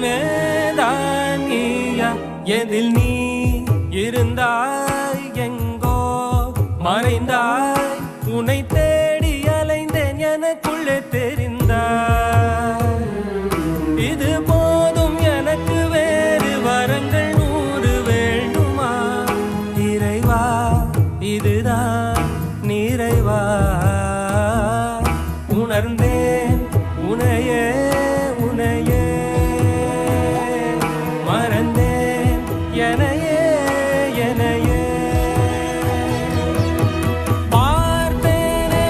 எல்லாமே தான் நீயா எதில் நீ இருந்தாய் எங்கோ மறைந்தாய் உன்னை தேடி அலைந்தேன் எனக்குள்ளே தெரிந்தாய்